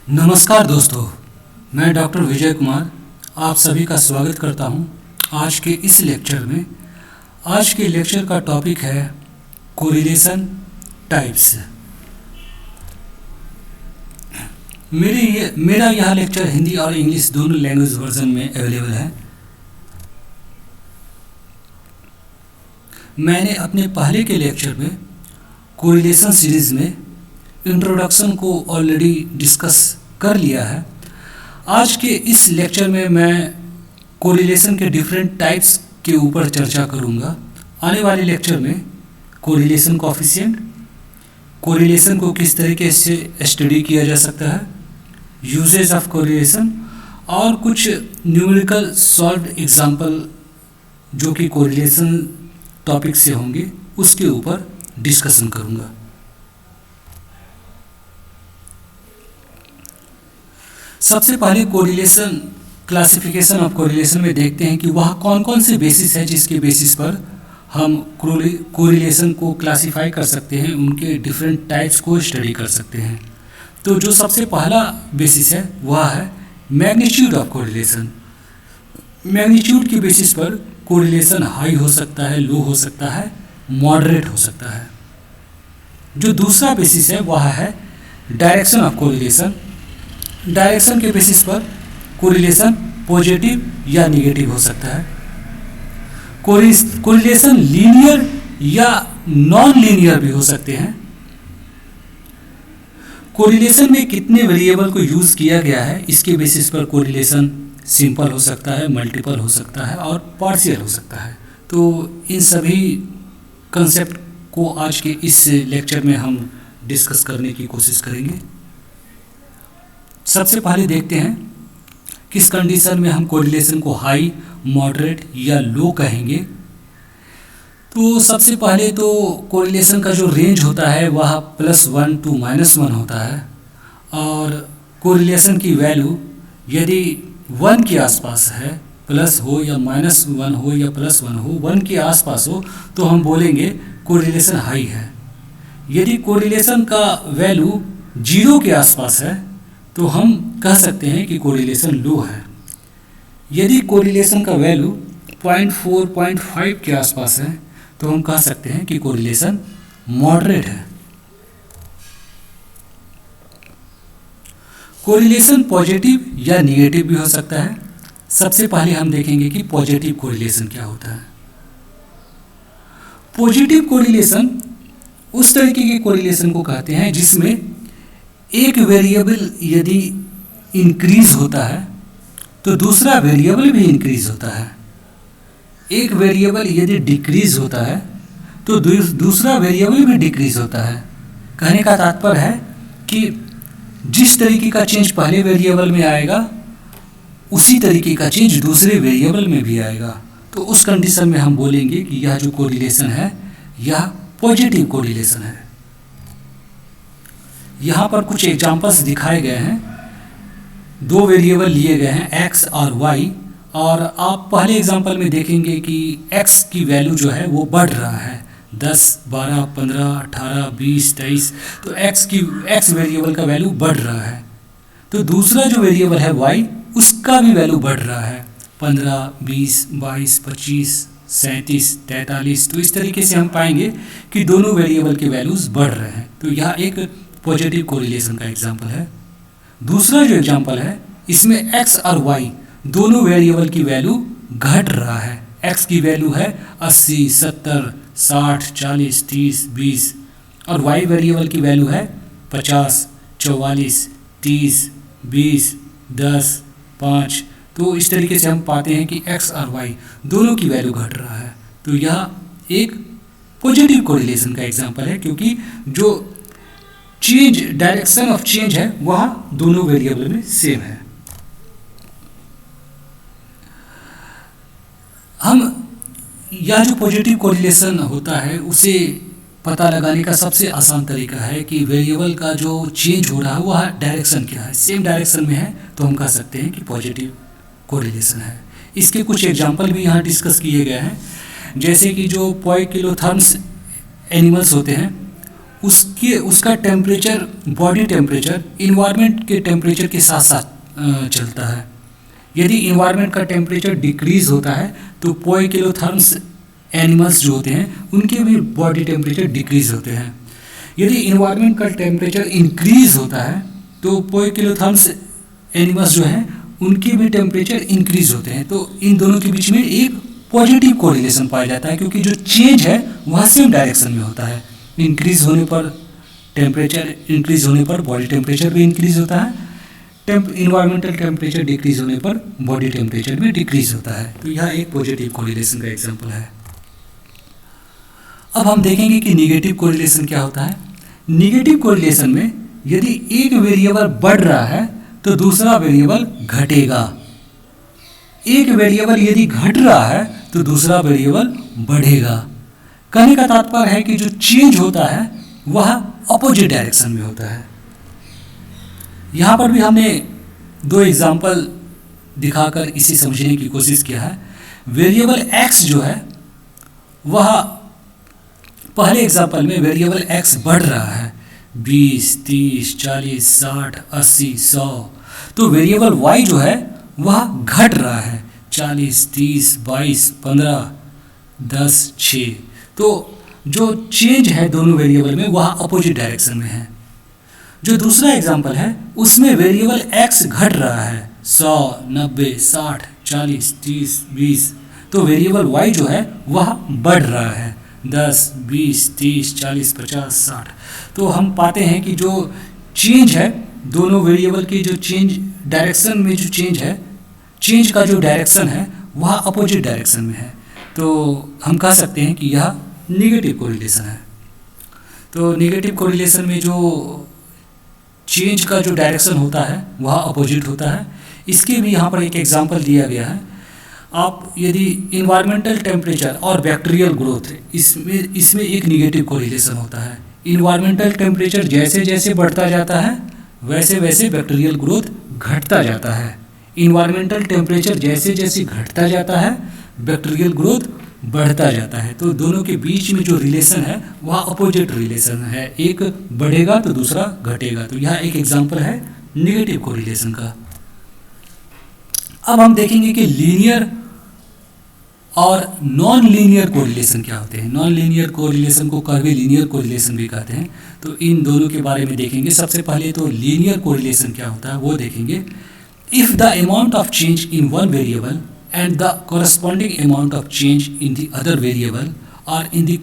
नमस्कार दोस्तों, मैं डॉक्टर विजय कुमार आप सभी का स्वागत करता हूं आज के इस लेक्चर में। आज के लेक्चर का टॉपिक है कोरिलेशन टाइप्स। मेरा यह लेक्चर हिंदी और इंग्लिश दोनों लैंग्वेज वर्जन में अवेलेबल है। मैंने अपने पहले के लेक्चर में कोरिलेशन सीरीज़ में इंट्रोडक्शन को ऑलरेडी डिस्कस कर लिया है। आज के इस लेक्चर में मैं कोरिलेशन के डिफरेंट टाइप्स के ऊपर चर्चा करूंगा। आने वाले लेक्चर में कोरिलेशन कोएफिशिएंट, कोरिलेशन को किस तरीके से स्टडी किया जा सकता है, यूजेज ऑफ कोरिलेशन और कुछ न्यूमेरिकल सॉल्व्ड एग्जांपल जो कि कोरिलेशन टॉपिक से होंगे उसके ऊपर डिस्कशन करूंगा। सबसे पहले कोरिलेशन क्लासिफिकेशन ऑफ कोरिलेशन में देखते हैं कि वह कौन कौन से बेसिस है जिसके बेसिस पर हम कोरिलेशन को क्लासिफाई कर सकते हैं, उनके डिफरेंट टाइप्स को स्टडी कर सकते हैं। तो जो सबसे पहला बेसिस है वह है मैग्नीट्यूड ऑफ कोरिलेशन। मैग्नीट्यूड के बेसिस पर कोरिलेशन हाई हो सकता है, लो हो सकता है, मॉडरेट हो सकता है। जो दूसरा बेसिस है वह है डायरेक्शन ऑफ कोरिलेशन। डायरेक्शन के बेसिस पर कोरिलेशन पॉजिटिव या नेगेटिव हो सकता है। कोरिलेशन लीनियर या नॉन लीनियर भी हो सकते हैं। कोरिलेशन में कितने वेरिएबल को यूज किया गया है इसके बेसिस पर कोरिलेशन सिंपल हो सकता है, मल्टीपल हो सकता है और पार्शियल हो सकता है। तो इन सभी कंसेप्ट को आज के इस लेक्चर में हम डिस्कस करने की कोशिश करेंगे। सबसे पहले देखते हैं किस कंडीशन में हम कोरिलेशन को हाई, मॉडरेट या लो कहेंगे। तो सबसे पहले तो कोरिलेशन का जो रेंज होता है वह +1 to -1 होता है और कोरिलेशन की वैल्यू यदि 1 के आसपास है, प्लस हो या -1 हो या +1 हो, 1 के आसपास हो तो हम बोलेंगे कोरिलेशन हाई है। यदि कोरिलेशन का वैल्यू 0 के आसपास है तो हम कह सकते हैं कि कोरिलेशन लो है। यदि कोरिलेशन का वैल्यू 0.4, 0.5 के आसपास है तो हम कह सकते हैं कि कोरिलेशन मॉडरेट है। कोरिलेशन पॉजिटिव या नेगेटिव भी हो सकता है। सबसे पहले हम देखेंगे कि पॉजिटिव कोरिलेशन क्या होता है। पॉजिटिव कोरिलेशन उस तरीके के कोरिलेशन को कहते हैं जिसमें एक वेरिएबल यदि इंक्रीज होता है तो दूसरा वेरिएबल भी इंक्रीज होता है। एक वेरिएबल यदि डिक्रीज होता है तो दूसरा वेरिएबल भी डिक्रीज होता है। कहने का तात्पर्य है कि जिस तरीके का चेंज पहले वेरिएबल में आएगा उसी तरीके का चेंज दूसरे वेरिएबल में भी आएगा। तो उस कंडीशन में हम बोलेंगे कि यह जो कोरिलेशन है यह पॉजिटिव कोरिलेशन है। यहाँ पर कुछ एग्जांपल्स दिखाए गए हैं। दो वेरिएबल लिए गए हैं x और y और आप पहले एग्जांपल में देखेंगे कि x की वैल्यू जो है वो बढ़ रहा है 10, 12, 15, 18, 20, 23। तो x वेरिएबल का वैल्यू बढ़ रहा है। तो दूसरा जो वेरिएबल है y उसका भी वैल्यू बढ़ रहा है 15, 20, 22, 25, 37, 43। तो इस तरीके से हम पाएंगे कि दोनों वेरिएबल के वैल्यूज बढ़ रहे हैं। तो यह एक पॉजिटिव कोरिलेशन का एग्जाम्पल है। दूसरा जो एग्जाम्पल है इसमें x और y दोनों वेरिएबल की वैल्यू घट रहा है। x की वैल्यू है 80, 70, 60, 40, 30, 20 और y वेरिएबल की वैल्यू है 50, 44, 30, 20, 10, 5। तो इस तरीके से हम पाते हैं कि x और y दोनों की वैल्यू घट रहा है। तो यह एक पॉजिटिव कोरिलेशन का एग्जाम्पल है क्योंकि जो चेंज, डायरेक्शन ऑफ चेंज है वह दोनों वेरिएबल में सेम है। हम यह जो पॉजिटिव कोरिलेशन होता है उसे पता लगाने का सबसे आसान तरीका है कि वेरिएबल का जो चेंज हो रहा है वह डायरेक्शन क्या है। सेम डायरेक्शन में है तो हम कह सकते हैं कि पॉजिटिव कोरिलेशन है। इसके कुछ एग्जाम्पल भी यहाँ डिस्कस किए गए हैं। जैसे कि जो पोइकिलोथर्म्स एनिमल्स होते हैं उसका टेम्परेचर, बॉडी टेम्परेचर इन्वायरमेंट के टेम्परेचर के साथ साथ चलता है। यदि इन्वायरमेंट का टेम्परेचर डिक्रीज होता है तो पोइकिलोथर्म्स एनिमल्स जो होते हैं उनके भी बॉडी टेम्परेचर डिक्रीज होते हैं। यदि इन्वायरमेंट का टेम्परेचर इंक्रीज होता है तो पोइकिलोथर्म्स एनिमल्स जो हैं उनके भी टेम्परेचर इंक्रीज होते हैं। तो इन दोनों के बीच में एक पॉजिटिव कोरिलेशन पाया जाता है, क्योंकि जो चेंज है वह सेम डायरेक्शन में होता है। इंक्रीज होने पर टेम्परेचर इंक्रीज होने पर बॉडी टेम्परेचर भी इंक्रीज होता है, इन्वायरमेंटल टेम्परेचर डिक्रीज होने पर बॉडी टेम्परेचर भी डिक्रीज होता है। तो यह एक पॉजिटिव कोरिलेशन का एग्जांपल है। अब हम देखेंगे कि नेगेटिव कोरिलेशन क्या होता है। नेगेटिव कोरिलेशन में यदि एक वेरिएबल बढ़ रहा है तो दूसरा वेरिएबल घटेगा, एक वेरिएबल यदि घट रहा है तो दूसरा वेरिएबल बढ़ेगा। कहने का तात्पर्य है कि जो चेंज होता है वह अपोजिट डायरेक्शन में होता है। यहाँ पर भी हमने दो एग्जाम्पल दिखाकर इसे समझने की कोशिश किया है। वेरिएबल x जो है वह पहले एग्जाम्पल में वेरिएबल x बढ़ रहा है 20, 30, 40, 60, 80, 100। तो वेरिएबल y जो है वह घट रहा है 40, 30, 22, 15, 10, 6। तो जो चेंज है दोनों वेरिएबल में वह अपोजिट डायरेक्शन में है। जो दूसरा एग्जाम्पल है उसमें वेरिएबल x घट रहा है 100, 90, 60, 40, 30, 20। तो वेरिएबल y जो है वह बढ़ रहा है 10, 20, 30, 40, 50, 60। तो हम पाते हैं कि जो चेंज है दोनों वेरिएबल की जो चेंज डायरेक्शन में जो चेंज है, चेंज का जो डायरेक्शन है वह अपोजिट डायरेक्शन में है। तो हम कह सकते हैं कि यह नेगेटिव कोरिलेशन है। तो नेगेटिव कोरिलेशन में जो चेंज का जो डायरेक्शन होता है वह अपोजिट होता है। इसके भी यहाँ पर एक एग्जांपल दिया गया है। आप यदि इन्वायरमेंटल टेम्परेचर और बैक्टीरियल ग्रोथ, इसमें एक नेगेटिव कोरिलेशन होता है। इन्वायरमेंटल टेम्परेचर जैसे जैसे बढ़ता जाता है वैसे वैसे बैक्टीरियल ग्रोथ घटता जाता है। इन्वायरमेंटल टेम्परेचर जैसे जैसे घटता जाता है बैक्टीरियल ग्रोथ बढ़ता जाता है। तो दोनों के बीच में जो रिलेशन है वह अपोजिट रिलेशन है, एक बढ़ेगा तो दूसरा घटेगा। तो यह एक एग्जांपल है नेगेटिव कोरिलेशन का। अब हम देखेंगे कि लीनियर और नॉन लीनियर कोरिलेशन क्या होते हैं। नॉन लीनियर कोरिलेशन को कर्वीलिनियर कोरिलेशन भी कहते हैं। तो इन दोनों के बारे में देखेंगे। सबसे पहले तो लीनियर कोरिलेशन क्या होता है वो देखेंगे। If the amount of change in one variable and the corresponding amount of change in the other variable are in a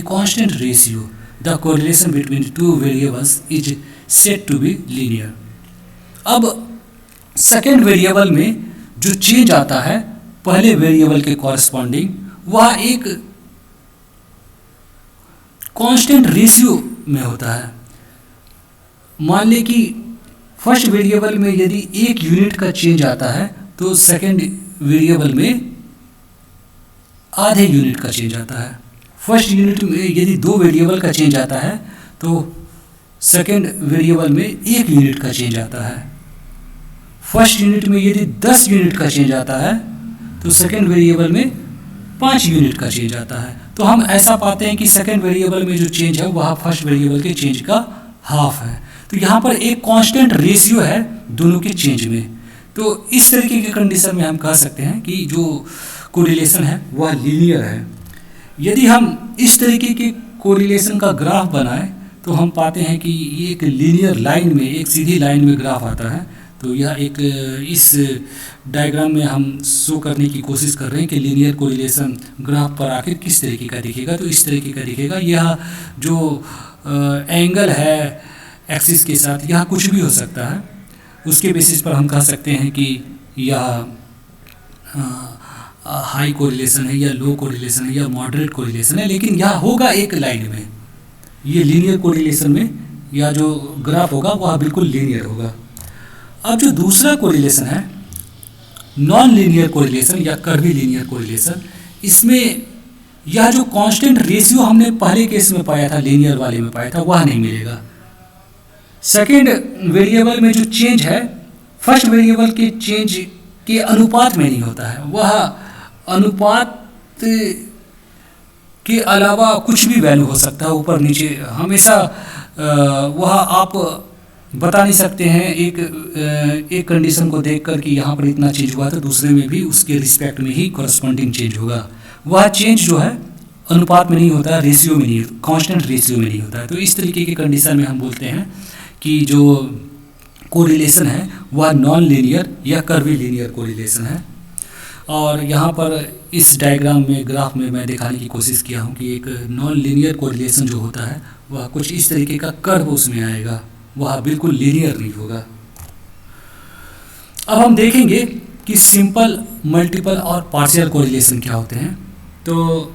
constant ratio, the correlation between the two variables is said to be linear. अब second variable में जो change आता है पहले variable के corresponding वह एक constant ratio में होता है। मान लें कि फर्स्ट वेरिएबल में यदि 1 यूनिट का चेंज आता है तो सेकेंड वेरिएबल में आधे यूनिट का चेंज आता है। फर्स्ट यूनिट में यदि 2 वेरिएबल का चेंज आता है तो सेकेंड वेरिएबल में 1 यूनिट का चेंज आता है। फर्स्ट यूनिट में यदि 10 यूनिट का चेंज आता है तो सेकेंड वेरिएबल में 5 यूनिट का चेंज आता है। तो हम ऐसा पाते हैं कि सेकेंड वेरिएबल में जो चेंज है वह फर्स्ट वेरिएबल के चेंज का हाफ है। तो यहाँ पर एक कांस्टेंट रेशियो है दोनों के चेंज में। तो इस तरीके की कंडीशन में हम कह सकते हैं कि जो कोरिलेशन है वह लीनियर है। यदि हम इस तरीके के कोरिलेशन का ग्राफ बनाएं तो हम पाते हैं कि ये एक लीनियर लाइन में, एक सीधी लाइन में ग्राफ आता है। तो यह एक इस डायग्राम में हम शो करने की कोशिश कर रहे हैं कि लीनियर कोरिलेशन ग्राफ पर आखिर किस तरीके का दिखेगा। तो इस तरीके का दिखेगा। यह जो एंगल है एक्सिस के साथ यह कुछ भी हो सकता है, उसके बेसिस पर हम कह सकते हैं कि यह हाई कोरिलेशन है या लो कोरिलेशन है या मॉडरेट कोरिलेशन है, लेकिन यह होगा एक लाइन में। ये लीनियर कोरिलेशन में या जो ग्राफ होगा वह बिल्कुल लीनियर होगा। अब जो दूसरा कोरिलेशन है नॉन लीनियर कोरिलेशन या कर्वीलिनियर कोरिलेशन, इसमें यह जो कांस्टेंट रेशियो हमने पहले केस में पाया था, लीनियर वाले में पाया था, वह नहीं मिलेगा। सेकेंड वेरिएबल में जो चेंज है फर्स्ट वेरिएबल के चेंज के अनुपात में नहीं होता है, वह अनुपात के अलावा कुछ भी वैल्यू हो सकता है, ऊपर नीचे हमेशा वह आप बता नहीं सकते हैं। एक कंडीशन को देखकर कि यहाँ पर इतना चेंज हुआ था, दूसरे में भी उसके रिस्पेक्ट में ही कॉरस्पॉन्डिंग चेंज होगा। वह चेंज जो है अनुपात में नहीं होता, रेशियो में नहीं, कांस्टेंट रेशियो में नहीं होता है। तो इस तरीके की कंडीशन में हम बोलते हैं कि जो कोरिलेशन है वह नॉन लीनियर या कर्वीलीनियर कोरिलेशन है। और यहाँ पर इस डायग्राम में, ग्राफ में मैं दिखाने की कोशिश किया हूँ कि एक नॉन लीनियर कोरिलेशन जो होता है वह कुछ इस तरीके का कर्व उसमें आएगा, वह बिल्कुल लीनियर नहीं होगा। अब हम देखेंगे कि सिंपल, मल्टीपल और पार्शियल कोरिलेशन क्या होते हैं। तो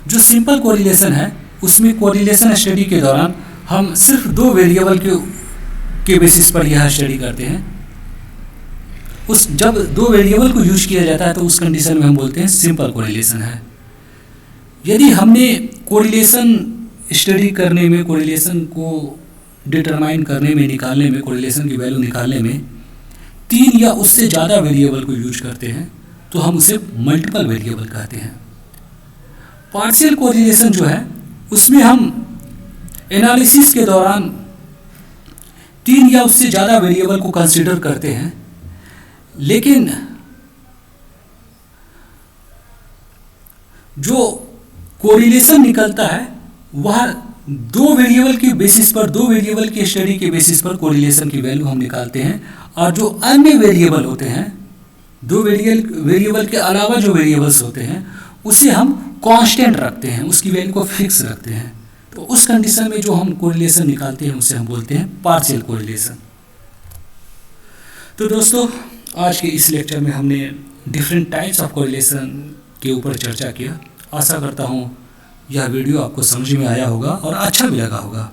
जो सिंपल कोरिलेशन है उसमें कोरिलेशन स्टडी के दौरान हम सिर्फ दो वेरिएबल के बेसिस पर यह स्टडी करते हैं। जब दो वेरिएबल को यूज किया जाता है तो उस कंडीशन में हम बोलते हैं सिंपल कोरिलेशन है। यदि हमने कोरिलेशन स्टडी करने में, कोरिलेशन को डिटरमाइन करने में, निकालने में, कोरिलेशन की वैल्यू निकालने में 3 या उससे ज़्यादा वेरिएबल को यूज करते हैं तो हम उसे मल्टीपल वेरिएबल कहते हैं। पार्शियल कोरिलेशन जो है उसमें हम एनालिसिस के दौरान 3 या उससे ज़्यादा वेरिएबल को कंसीडर करते हैं, लेकिन जो कोरिलेशन निकलता है वह दो वेरिएबल के बेसिस पर, दो वेरिएबल की स्टडी के बेसिस पर कोरिलेशन की वैल्यू हम निकालते हैं। और जो अन्य वेरिएबल होते हैं, दो वेरिएबल के अलावा जो वेरिएबल्स होते हैं उसे हम कांस्टेंट रखते हैं, उसकी वैल्यू को फिक्स रखते हैं। तो उस कंडीशन में जो हम कोरिलेशन निकालते हैं उसे हम बोलते हैं पार्शियल कोरिलेशन। तो दोस्तों, आज के इस लेक्चर में हमने डिफरेंट टाइप्स ऑफ कोरिलेशन के ऊपर चर्चा किया। आशा करता हूँ यह वीडियो आपको समझ में आया होगा और अच्छा भी लगा होगा।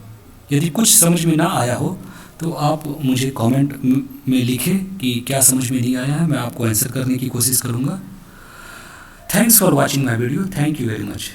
यदि कुछ समझ में ना आया हो तो आप मुझे कमेंट में लिखें कि क्या समझ में नहीं आया है, मैं आपको आंसर करने की कोशिश करूँगा। Thanks for watching my video. Thank you very much.